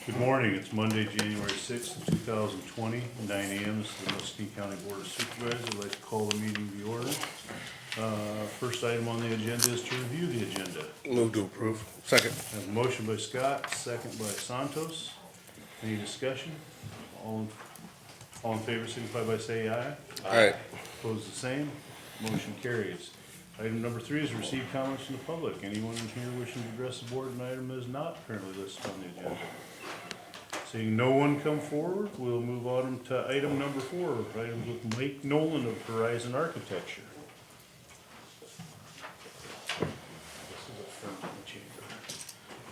Good morning, it's Monday, January 6th, 2020, 9 a.m. This is the Muscatine County Board of Supervisors. I'd like to call the meeting to order. First item on the agenda is to review the agenda. Move to approve. Second. I have a motion by Scott, second by Santos. Any discussion? All in favor signify by saying aye. Aye. Opposed the same, motion carries. Item number 3 is receive comments from the public. Anyone in here wishing to address the board, an item is not currently listed on the agenda. Seeing no one come forward, we'll move on to item number 4, items with Mike Nolan of Horizon Architecture. This is a firm in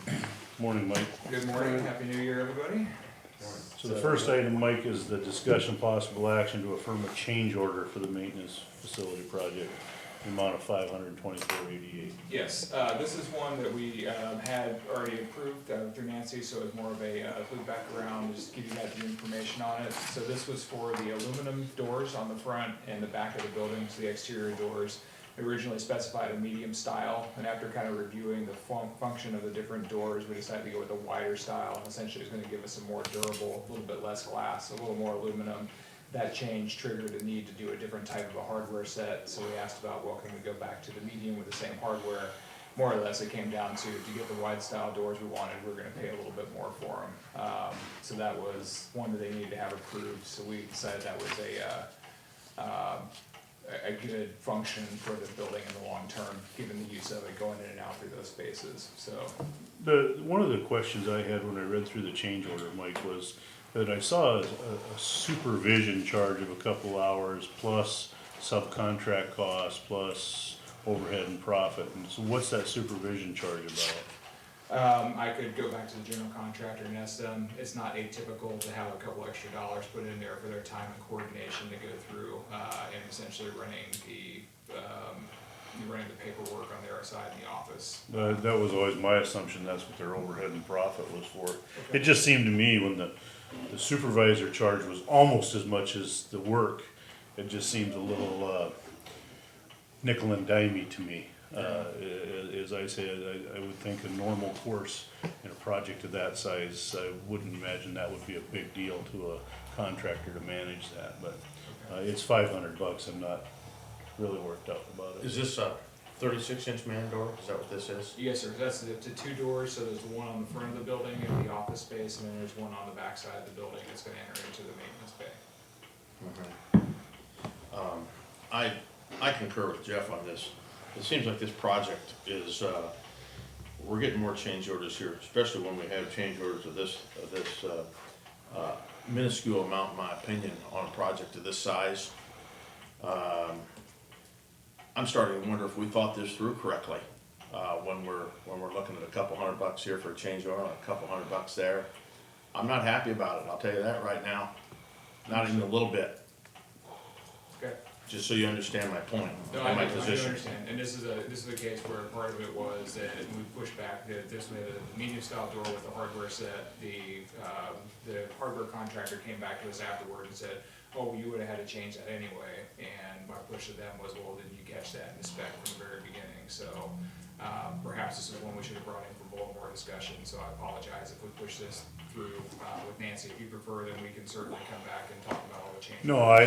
the chamber. Morning, Mike. Good morning, happy new year, everybody. So the first item, Mike, is the discussion possible action to affirm a change order for the maintenance facility project, the amount of $524.88. Yes, this is one that we had already approved through Nancy, so it's more of a loop back around, just give you guys the information on it. So this was for the aluminum doors on the front and the back of the building, so the exterior doors. Originally specified a medium style, and after kind of reviewing the function of the different doors, we decided to go with a wider style. Essentially, it's going to give us a more durable, a little bit less glass, a little more aluminum. That change triggered the need to do a different type of a hardware set, so we asked about, well, can we go back to the medium with the same hardware? More or less, it came down to get the wide style doors we wanted, we were going to pay a little bit more for them. So that was one that they needed to have approved, so we decided that was a good function for the building in the long term, given the use of it going in and out through those spaces. So One of the questions I had when I read through the change order, Mike, was that I saw a supervision charge of a couple hours plus subcontract costs plus overhead and profit. And so what's that supervision charge about? I could go back to the general contractor and ask them. It's not atypical to have a couple extra dollars put in there for their time and coordination to go through and essentially running the paperwork on their side in the office. That was always my assumption, that's what their overhead and profit was for. Okay. It just seemed to me when the supervisor charge was almost as much as the work, it just seemed a little nickel and dimey to me. As I said, I would think a normal course in a project of that size, I wouldn't imagine that would be a big deal to a contractor to manage that, but it's $500. I'm not really worked up about it. Is this a 36-inch man door? Is that what this is? Yes, sir. That's the two doors. So there's the one on the front of the building in the office space, and then there's one on the back side of the building that's going to enter into the maintenance bay. I concur with Jeff on this. It seems like this project is, we're getting more change orders here, especially when we have change orders of this minuscule amount, in my opinion, on a project of this size. I'm starting to wonder if we thought this through correctly, when we're looking at a couple $100 here for a change order, a couple $100 there. I'm not happy about it, I'll tell you that right now, not even a little bit. Okay. Just so you understand my point, No, my I do position. understand, and this is a case where part of it was that we pushed back that this way, the medium style door with the hardware set, the hardware contractor came back to us afterward and said, oh, well, you would have had to change that anyway, and my push to them was, well, didn't you catch that in the spec from the very beginning? So perhaps this is one we should have brought in for a little more discussion, so I apologize if we push this through with Nancy. If you prefer, then we can certainly come back and talk about all the changes. No, I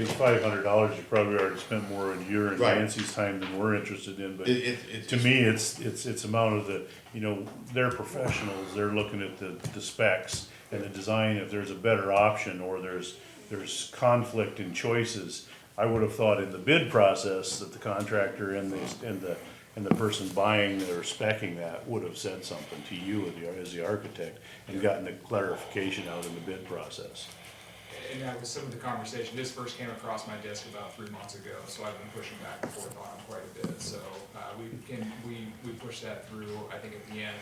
$500, you probably already spent more in your and Right. Nancy's time than we're interested in, but It's to me, it's amount of the, they're professionals, they're looking at the specs and the design. If there's a better option or there's conflict in choices, I would have thought in the bid process that the contractor and the person buying or speccing that would have said something to you as the architect and gotten the clarification out in the bid process. And that was some of the conversation. This first came across my desk about 3 months ago, so I've been pushing back and forth on it quite a bit. So we pushed that through. I think at the end,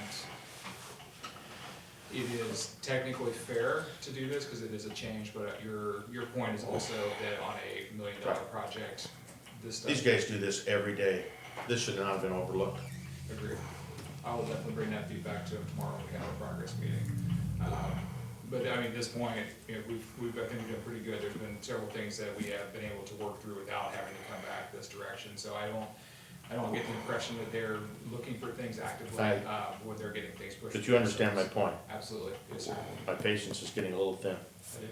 it is technically fair to do this because it is a change. But your point is also that on a $1 million project, this stuff. These guys do this every day. This should not have been overlooked. Agreed. I will definitely bring that feedback to him tomorrow when we have a progress meeting. But I mean, at this point, I think we've done pretty good. There's been several things that we have been able to work through without having to come back this direction. So I don't I don't get the impression that they're looking for things actively, Right. when they're getting things pushed. But you understand my point. Absolutely, yes, sir. My patience is getting a little thin. I do.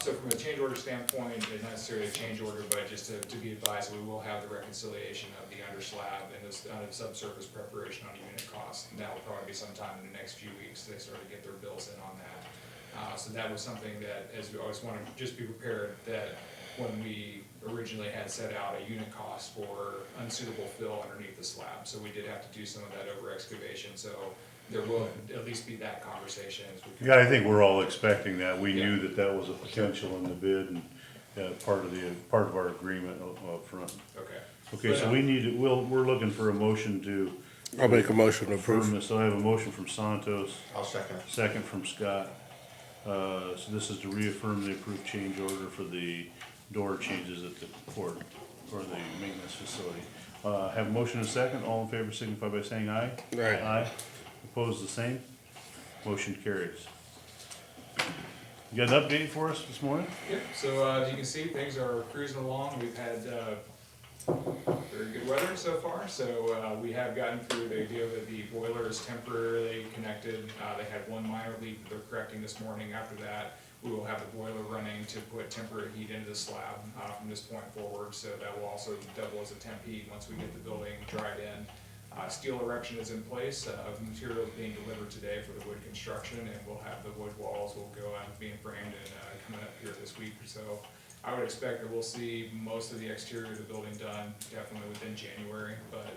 So from a change order standpoint, it's not necessarily a change order, but just to be advised, we will have the reconciliation of the under slab and the subsurface preparation on unit cost. And that will probably be sometime in the next few weeks, they start to get their bills in on that. So that was something that, as we always want to just be prepared, that when we originally had set out a unit cost for unsuitable fill underneath the slab. So we did have to do some of that over excavation, so there will at least be that conversation as we. Yeah, I think we're all expecting that. We Yeah. knew that that was a potential in the bid and, part of our agreement up front. Okay. Okay, so we need to, we're looking for a motion to I'll make a motion to affirm approve. this. So I have a motion from Santos, I'll second it. second from Scott. So this is to reaffirm the approved change order for the door changes at the port, or the maintenance facility. Have a motion and a second. All in favor signify by saying aye. Aye. Aye. Opposed, the same. Motion carries. You got an update for us this morning? Yep, so as you can see, things are cruising along. We've had very good weather so far, so we have gotten through the idea that the boiler is temporarily connected. They had one minor leak that they're correcting this morning. After that, we will have the boiler running to put temporary heat into the slab from this point forward, so that will also double as a temp heat once we get the building dried in. Steel erection is in place, materials being delivered today for the wood construction, and we'll have the wood walls will go out being framed and coming up here this week or so. I would expect that we'll see most of the exterior of the building done definitely within January, but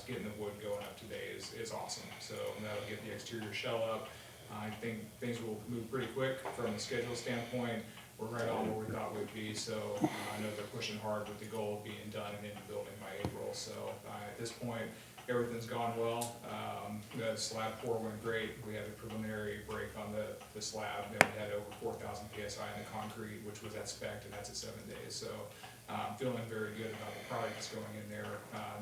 getting the wood going up today is awesome. So that'll get the exterior shell up. I think things will move pretty quick from the schedule standpoint. We're right on where we thought we'd be, so I know they're pushing hard with the goal of being done and in the building by April. So at this point, everything's gone well. The slab pour went great. We had a preliminary break on the slab. Then we had over 4,000 PSI in the concrete, which was at spec, and that's at 7 days. So I'm feeling very good about the product that's going in there.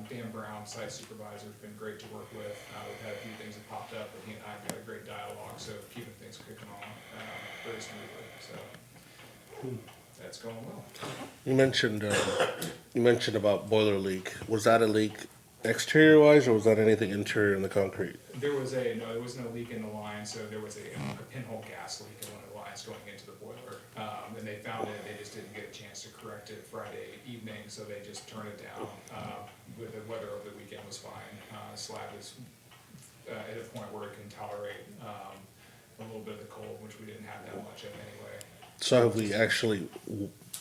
Dan Brown, site supervisor, has been great to work with. We've had a few things that popped up, but he and I have got a great dialogue, so keeping things kicking on very smoothly. So that's going well. You mentioned about boiler leak. Was that a leak exterior wise, or was that anything interior in the concrete? There was no leak in the line, so there was a pinhole gas leak in one of the lines going into the boiler. And they found it, they just didn't get a chance to correct it Friday evening, so they just turned it down. With the weather over the weekend was fine. Slab is at a point where it can tolerate a little bit of the cold, which we didn't have that much of anyway. So have we actually?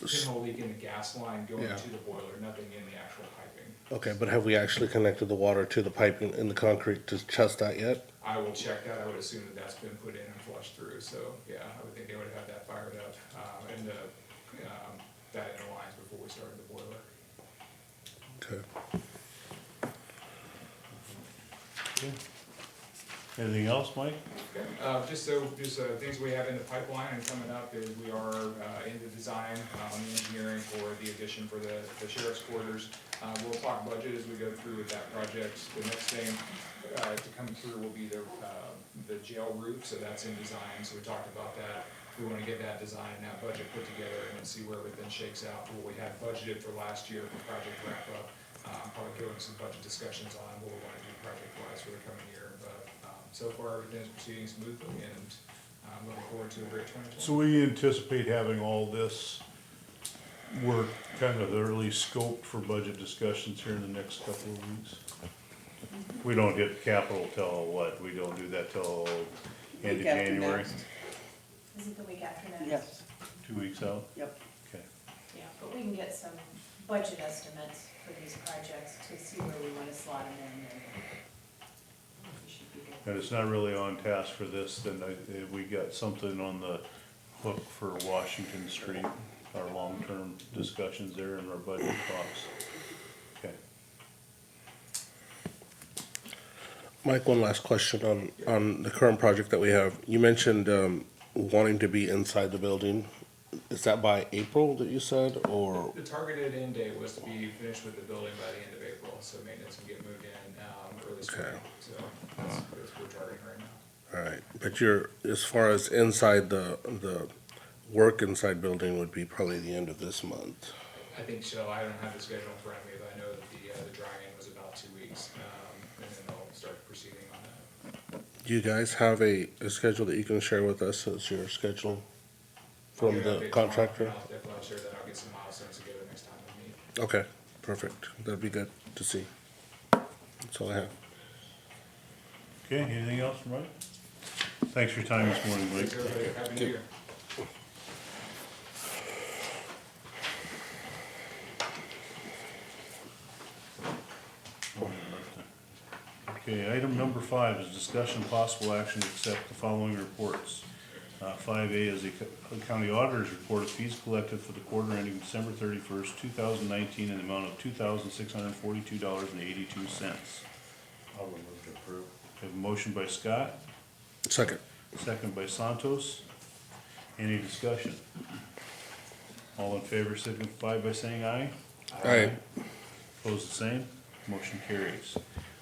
Pinhole leak in the gas line going Yeah. to the boiler, nothing in the actual piping. Okay, but have we actually connected the water to the pipe in the concrete to test that yet? I will check that. I would assume that that's been put in and flushed through. So yeah, I would think they would have that fired up and that in the lines before we started the boiler. Okay. Anything else, Mike? Okay. Just things we have in the pipeline and coming up is we are in the design on the engineering for the addition for the sheriff's quarters. We'll talk budget as we go through with that project. The next thing to come through will be the jail roof, so that's in design. So we talked about that. We want to get that design and that budget put together and then see where everything shakes out. What we had budgeted for last year for project wrap up. Probably going some budget discussions on what we want to do project wise for the coming year. But so far everything's proceeding smoothly, and I'm looking forward to a great 2020. So we anticipate having all this work kind of early scoped for budget discussions here in the next couple of weeks. We don't hit capital till what? We don't do that till end of Week after January? next. Is it the week after next? Yes, 2 weeks out? yep. Okay. Yeah, but we can get some budget estimates for these projects to see where we wanna slot them in, and we should be good. And it's not really on task for this, then we got something on the hook for Washington Street, our long-term discussions there and our budget talks. Okay. Mike, one last question on the current project that we have. You mentioned wanting to be inside the building. Is that by April that you said, or? The targeted end date was to be finished with the building by the end of April, so maintenance can get moved in early spring. Okay. So that's what we're targeting right now. All right, but you're, as far as inside the work inside building would be probably the end of this month. I think so. I don't have the schedule in front of me, but I know that the drying was about 2 weeks, and then they'll start proceeding on that. Do you guys have a schedule that you can share with us as your schedule I'll from get an the update tomorrow, contractor? and I'll definitely share that, I'll get some milestones together next time we meet. Okay, perfect. That'd be good to see. That's all I have. Okay, anything else from Mike? Thanks for your time this morning, Blake. Thanks, everybody, happy New Year. Okay, item number 5 is discussion possible action to accept the following reports. 5A is the county auditor's report of fees collected for the quarter ending December 31st, 2019 in the amount of $2,642.82. I would move to approve. We have a motion by Scott, Second. second by Santos. Any discussion? All in favor signify by saying aye. Aye. Opposed the same, motion carries.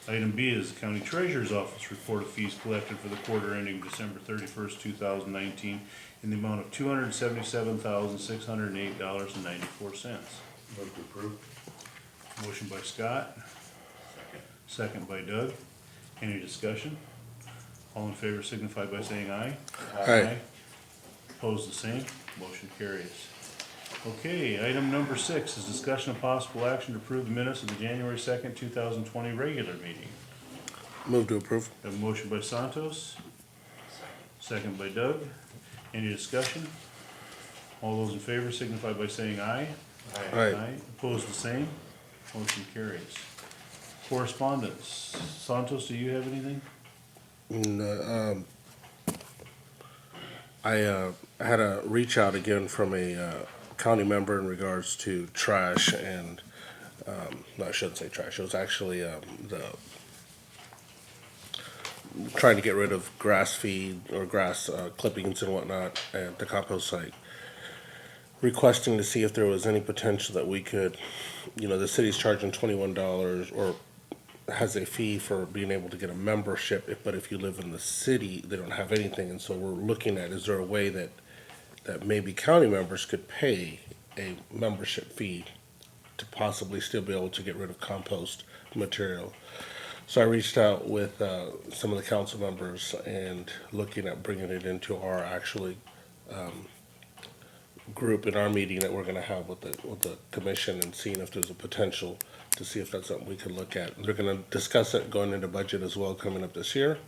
Item B is the county treasurer's office report of fees collected for the quarter ending December 31st, 2019 in the amount of $277,608.94. Move to approve. Motion by Scott, second by Doug. Any discussion? All in favor signify by saying aye. Aye. Opposed the same, motion carries. Okay, item number 6 is discussion of possible action to approve the minutes of the January 2nd, 2020 regular meeting. Move to approve. Have a motion by Santos, second by Doug. Any discussion? All those in favor signify by saying aye. Aye. Opposed the same, motion carries. Correspondence, Santos, do you have anything? I had a reach out again from a county member in regards to trash and, no, I shouldn't say trash, it was actually trying to get rid of grass feed or grass clippings and whatnot at the compost site. Requesting to see if there was any potential that we could, the city's charging $21 or has a fee for being able to get a membership, but if you live in the city, they don't have anything, and so we're looking at, is there a way that maybe county members could pay a membership fee to possibly still be able to get rid of compost material? So I reached out with some of the council members and looking at bringing it into our actually group in our meeting that we're gonna have with the commission and seeing if there's a potential to see if that's something we could look at. They're gonna discuss it going into budget as well coming up this year.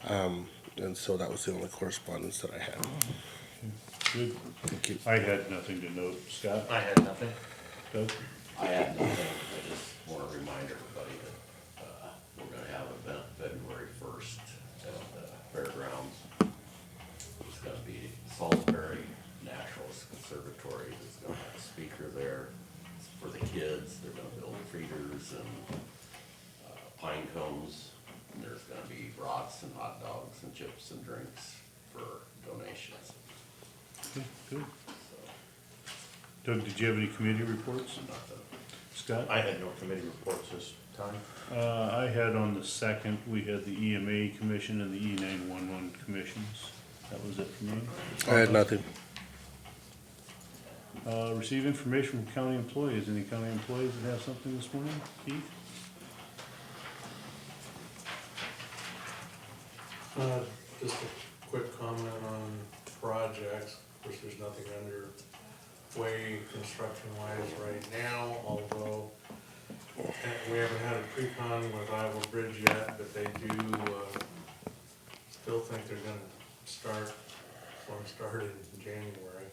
And so that was the only correspondence that I had. Good. Thank you. I had nothing to note. Scott? I had nothing. Doug? I had nothing, I just wanna remind everybody that, we're gonna have an event February 1st at the fairgrounds. It's gonna be Salisbury Naturalist Conservatory, there's gonna have a speaker there. It's for the kids, they're gonna build feeders and, pine cones. And there's gonna be brats and hot dogs and chips and drinks for donations, Okay, good. so, Doug, did you have any committee reports? nothing. Scott? I had no committee reports this time. I had on the 2nd, we had the EMA commission and the E911 commissions. That was it for me. I had nothing. Receive information from county employees. Any county employees that have something this morning? Keith? Just a quick comment on projects. Of course, there's nothing underway construction-wise right now, although we haven't had a pre-con with Iowa Bridge yet, but they do still think they're gonna start in January.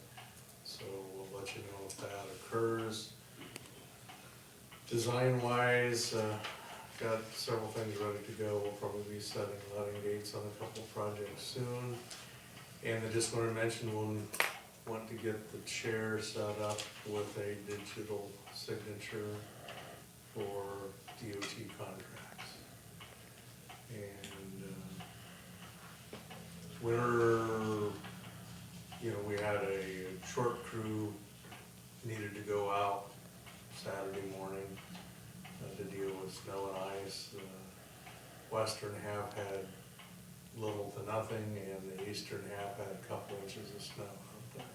So we'll let you know if that occurs. Design-wise, got several things ready to go. We'll probably be setting letting gates on a couple projects soon. And I just wanted to mention, we'll want to get the chair set up with a digital signature for DOT contracts. And, winter, we had a short crew needed to go out Saturday morning to deal with snow and ice. The western half had little to nothing, and the eastern half had a couple inches of snow out there.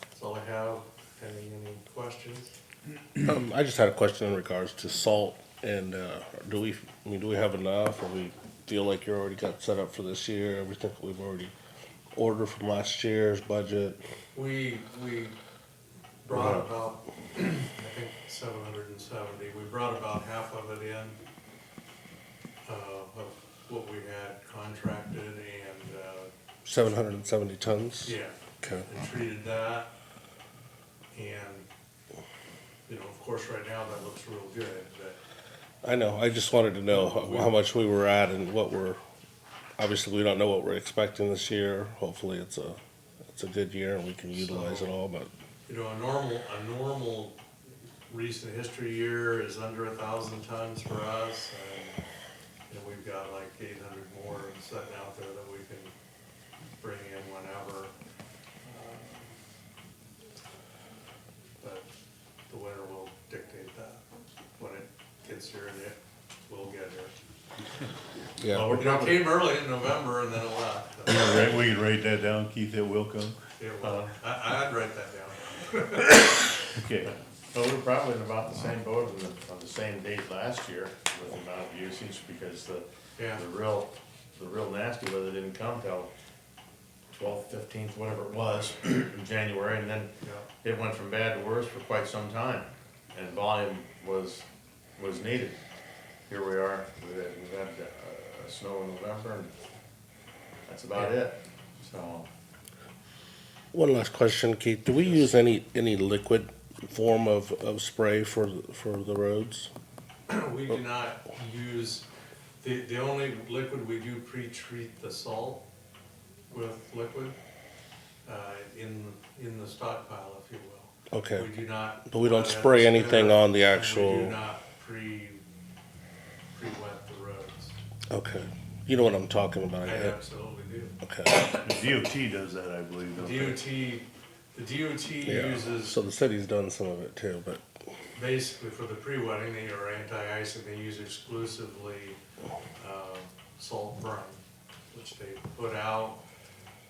That's all I have. Any questions? I just had a question in regards to salt and, do we have enough, or we feel like you're already got set up for this year, everything we've already ordered from last year's budget? We brought about, I think, 770. We brought about half of it in, of what we had contracted and, 770 tons? yeah, Okay. and treated that. And, you know, of course, right now that looks real good, but I know, I just wanted to know how much we were at and what we're, obviously, we don't know what we're expecting this year. Hopefully, it's a good year and we can utilize it all, but, you know, a normal recent history year is under 1,000 tons for us, and we've got like 800 more sitting out there that we can bring in whenever. But the winter will dictate that when it gets here, and it will get here. yeah. Well, we're You know, it probably, came early in November and then it left. We could write that down, Keith, it will come. It will. I'd write that down. Okay, well, we're probably in about the same boat on the same date last year with the amount of usage, because Yeah. the real nasty weather didn't come till 12th, 15th, whatever it was, in January, and then Yeah. it went from bad to worse for quite some time, and volume was needed. Here we are, we've had snow in November, and that's about it, so. One last question, Keith. Do we use any liquid form of spray for the roads? We do not use, the only liquid we do pre-treat the salt with liquid, in the stockpile, if you will. Okay. We do not. But we don't let it spray anything spitter, on the and actual. We do not pre-wet the roads. Okay. You know what I'm talking about, I yeah? absolutely do. Okay. the DOT does that, I believe, don't they? The DOT Yeah. uses, So the city's done some of it too, but basically for the pre-wetting, they are anti-icing, they use exclusively, salt brine, which they put out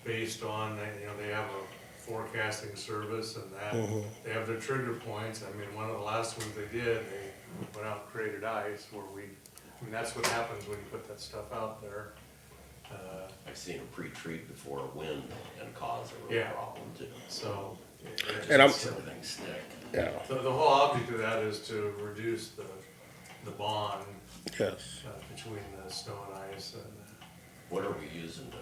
based on, you know, they have a forecasting service and that, they have their trigger points. I mean, one of the last ones they did, they went out and created ice where I mean, that's what happens when you put that stuff out there. I've seen them pre-treat before a wind and cause a real Yeah. problem too. So, And I'm- Everything stick. yeah, the whole object of that is to reduce the bond yes. between the snow and ice. And What are we using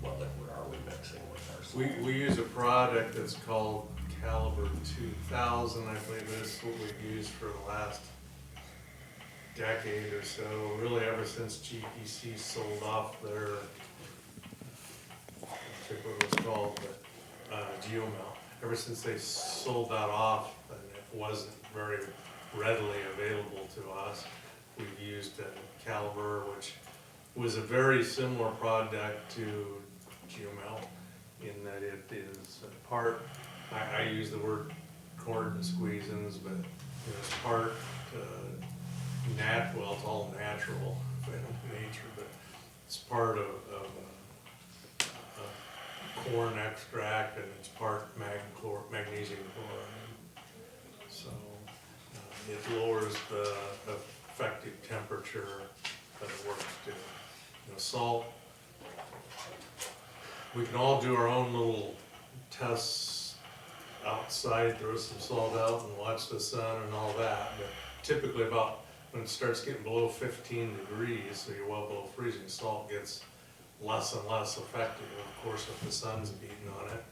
what liquid are we mixing with our salt? we use a product that's called Caliber 2000, I believe is what we've used for the last decade or so, really ever since GPC sold off their, I forget what it was called, but Geomel. Ever since they sold that off, and it wasn't very readily available to us, we've used Caliber, which was a very similar product to Geomel in that it is a part, I use the word corn squeezins, but it's part well, it's all natural in nature, but it's part of corn extract, and it's part magnesium chloride. So it lowers the effective temperature that it works to. You know, salt, we can all do our own little tests outside, throw some salt out and watch the sun and all that, but typically about when it starts getting below 15 degrees, so you're well below freezing, salt gets less and less effective, of course, if the sun's beating on it.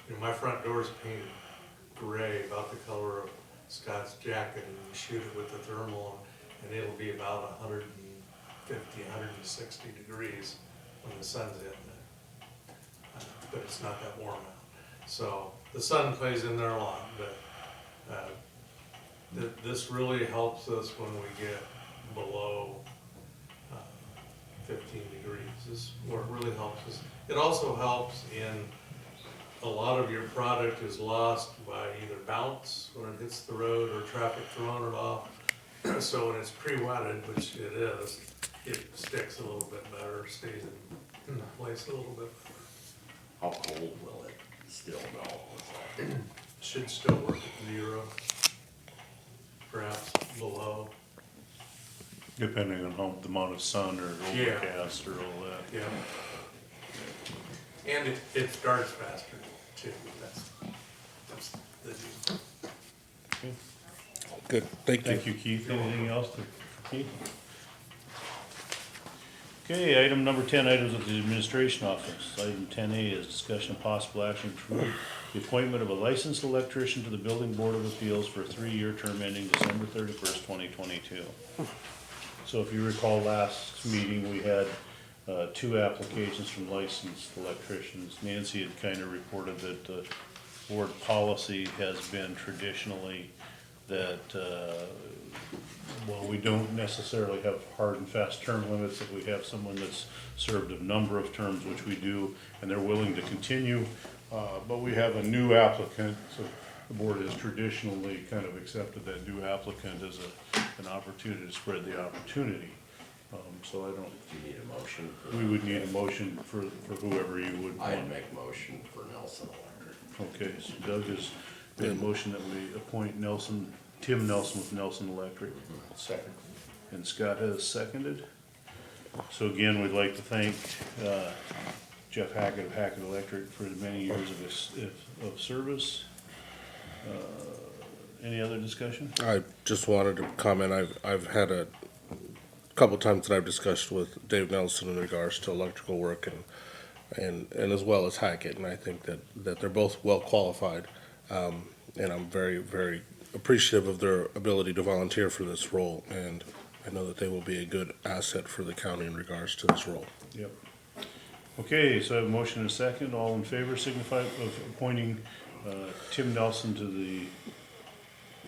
You know, my front door is painted gray, about the color of Scott's jacket, and you shoot it with the thermal, and it'll be about 150, 160 degrees when the sun's hitting it. But it's not that warm out. So the sun plays in there a lot, but this really helps us when we get below 15 degrees. This is where it really helps us. It also helps in a lot of your product is lost by either bounce when it hits the road or traffic throwing it off. So when it's pre-wetted, which it is, it sticks a little bit better, stays in place a little bit. How cold will it still melt? should still work at 0, perhaps below. Depending on the amount of sun or Yeah. overcast or all that. Yeah. And it starts faster too, that's the deal. Good, thank you. Thank you, Keith. Anything else for Keith? Okay, item number 10, items of the administration office. Item 10A is discussion of possible action to approve the appointment of a licensed electrician to the Building Board of Appeals for a 3-year term ending December 31st, 2022. So if you recall last meeting, we had 2 applications from licensed electricians. Nancy had kind of reported that the board policy has been traditionally that, well, we don't necessarily have hard and fast term limits, if we have someone that's served a number of terms, which we do, and they're willing to continue, but we have a new applicant, so the board has traditionally kind of accepted that new applicant as an opportunity to spread the opportunity. So I don't, Do you need a motion? for we that? would need a motion for whoever you would I'd want. make motion for Nelson Electric. Okay, so Doug has made a motion that we appoint Tim Nelson with Nelson Electric. Second. And Scott has seconded. So again, we'd like to thank Jeff Hackett of Hackett Electric for the many years of service. Any other discussion? I just wanted to comment, I've had a couple times that I've discussed with Dave Nelson in regards to electrical work and as well as Hackett, and I think that they're both well qualified. And I'm very, very appreciative of their ability to volunteer for this role, and I know that they will be a good asset for the county in regards to this role. Yep. Okay, so I have a motion and a second. All in favor signify of appointing Tim Nelson to the,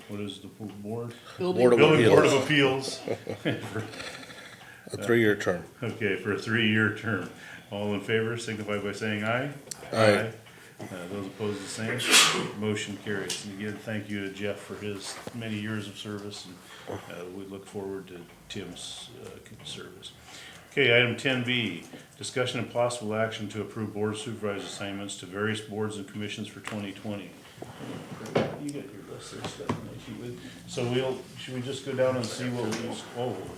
what is the board? Board of Building Board of Appeals, Appeals. a 3-year term. Okay, for a 3-year term. All in favor signify by saying aye. Aye. Those opposed, the same. Motion carries. And again, thank you to Jeff for his many years of service, and we look forward to Tim's service. Okay, item 10B, discussion and possible action to approve board supervisor assignments to various boards and commissions for 2020. You got your list there, Stephanie. So should we just go down and see what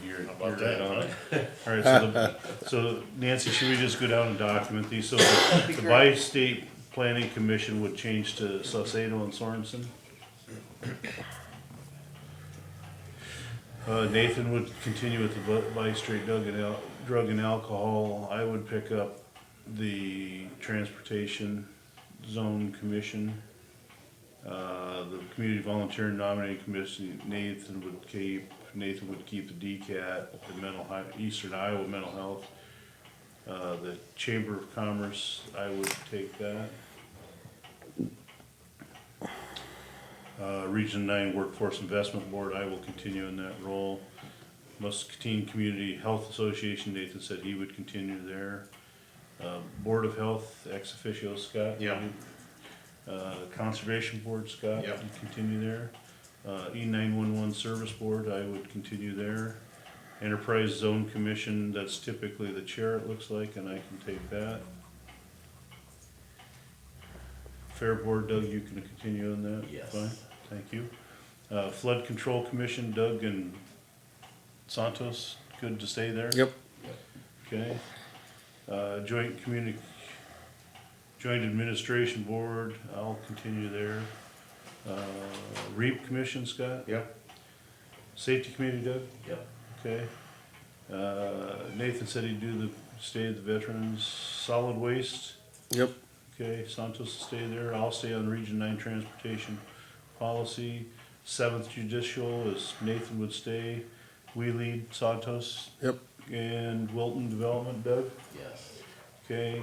you're right on it. All right, so Nancy, should we just go down and document these? So the Bi-State Planning Commission would change to Saucedo and Sorensen. Nathan would continue with the Bi-State Drug and Alcohol. I would pick up the Transportation Zone Commission. The Community Volunteer Nominating Commission, Nathan would keep the DCAT, the Eastern Iowa Mental Health. The Chamber of Commerce, I would take that. Region 9 Workforce Investment Board, I will continue in that role. Muscatine Community Health Association, Nathan said he would continue there. Board of Health, ex officio, Scott. Yeah. Conservation Board, Scott, Yep. you continue there. E911 Service Board, I would continue there. Enterprise Zone Commission, that's typically the chair, it looks like, and I can take that. Fair Board, Doug, you can continue on that? Yes. Fine, thank you. Flood Control Commission, Doug and Santos, good to stay there? Yep. Okay. Joint Administration Board, I'll continue there. REAP Commission, Scott? Yep. Safety Committee, Doug? Yep. Okay. Nathan said he'd do the stay of the veterans. Solid Waste, Yep. okay, Santos will stay there. I'll stay on Region 9 Transportation Policy. 7th Judicial is Nathan would stay. We lead Santos. Yep. And Wilton Development, Doug? Yes. Okay,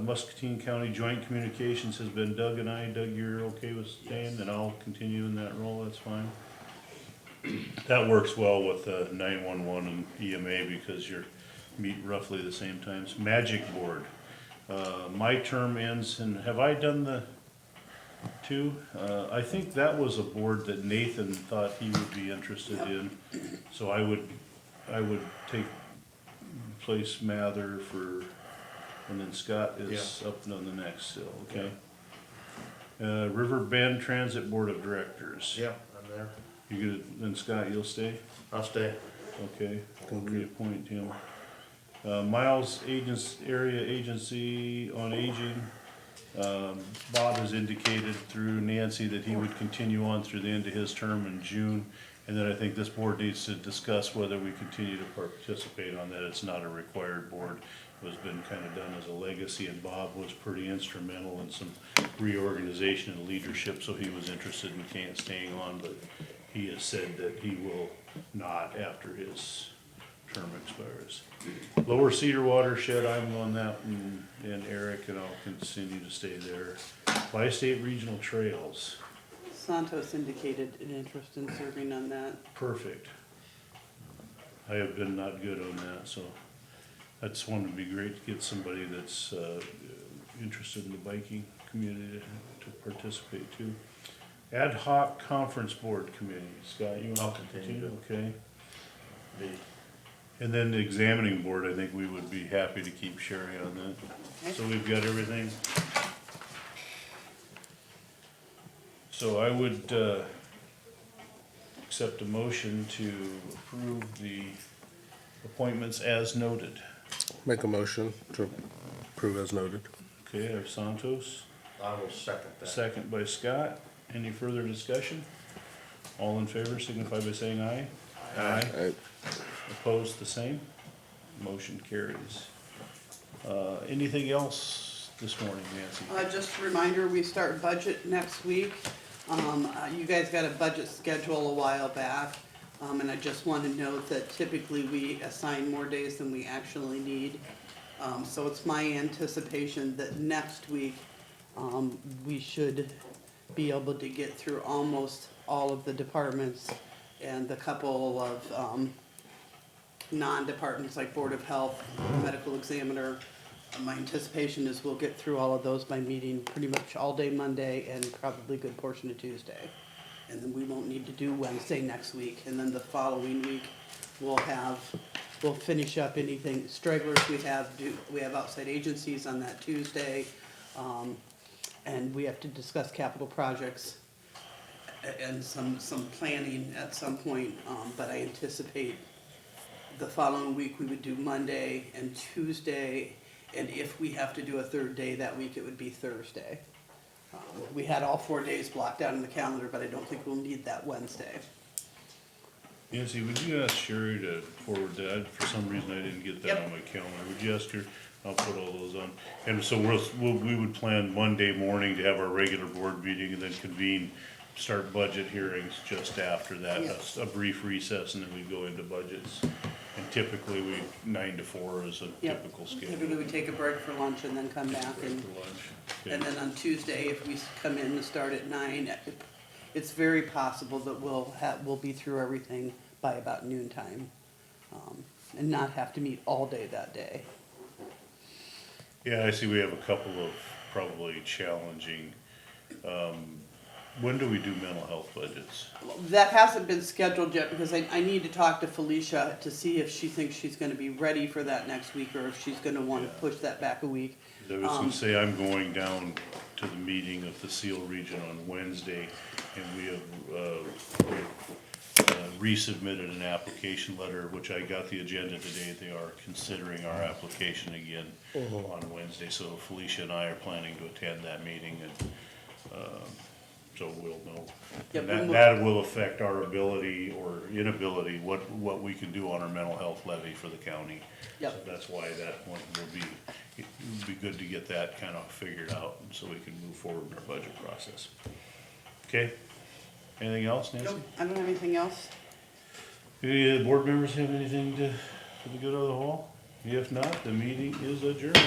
Muscatine County Joint Communications has been Doug and I. Doug, you're okay with staying, Yes. and I'll continue in that role, that's fine. That works well with 911 and EMA because you're meet roughly the same times. Magic Board, my term ends, and have I done the 2? I think that was a board that Nathan thought he would be interested in, so I would take place Mather for, and then Scott is up on the next still, okay? River Bend Transit Board of Directors. Yep, I'm there. You good, then Scott, you'll stay? I'll stay. Okay, we'll reappoint him. Miles Area Agency on Aging. Bob has indicated through Nancy that he would continue on through the end of his term in June. And then I think this board needs to discuss whether we continue to participate on that. It's not a required board. It was been kind of done as a legacy, and Bob was pretty instrumental in some reorganization and leadership, so he was interested in staying on, but he has said that he will not after his term expires. Lower Cedar Watershed, I'm on that, and Eric, and I'll continue to stay there. Bi-State Regional Trails, Santos indicated an interest in serving on that. perfect. I have been not good on that, so that's one would be great to get somebody that's, interested in the biking community to participate too. Ad hoc Conference Board Committee, Scott, you I'll want to continue. continue? Okay. Me. And then the examining board, I think we would be happy to keep Sherry on that. So we've got everything. So I would, accept a motion to approve the appointments as noted. Make a motion to approve as noted. Okay, I have Santos, I will second that. second by Scott. Any further discussion? All in favor signify by saying aye. Aye. Opposed, the same. Motion carries. Anything else this morning, Nancy? Just a reminder, we start budget next week. You guys got a budget schedule a while back, and I just want to note that typically we assign more days than we actually need. So it's my anticipation that next week, we should be able to get through almost all of the departments and the couple of, non-departments like Board of Health, Medical Examiner. My anticipation is we'll get through all of those by meeting pretty much all day Monday and probably a good portion of Tuesday. And then we won't need to do Wednesday next week, and then the following week, we'll finish up anything stragglers we have outside agencies on that Tuesday. And we have to discuss capital projects and some planning at some point, but I anticipate the following week we would do Monday and Tuesday, and if we have to do a third day that week, it would be Thursday. We had all 4 days blocked out in the calendar, but I don't think we'll need that Wednesday. Nancy, would you ask Sherry to forward that? For some reason, I didn't get that Yep. on my calendar. Would you ask her? I'll put all those on. And so we would plan Monday morning to have our regular board meeting and then convene, start budget hearings just after that. Yes. A brief recess, and then we go into budgets. And typically 9 to 4 is a Yep. typical schedule. Typically we take a break for lunch and then come back Break and, for lunch. Okay. and then on Tuesday, if we come in and start at 9, it's very possible that we'll be through everything by about noon time. And not have to meet all day that day. Yeah, I see we have a couple of probably challenging, when do we do mental health budgets? That hasn't been scheduled yet because I need to talk to Felicia to see if she thinks she's gonna be ready for that next week or if she's gonna wanna Yeah. push that back a week. I was gonna say, I'm going down to the meeting of the SEAL region on Wednesday, and we have resubmitted an application letter, which I got the agenda today. They are considering our application again on Wednesday, so Felicia and I are planning to attend that meeting, and, so we'll know. Yep, And and that will affect our ability or inability, what we can do on our mental health levy for the county. Yep. So that's why that one will be, it would be good to get that kind of figured out, and so we can move forward in our budget process. Okay? Anything else, Nancy? Nope, I don't have anything else. Any of the board members have anything for the good of the whole? If not, the meeting is adjourned.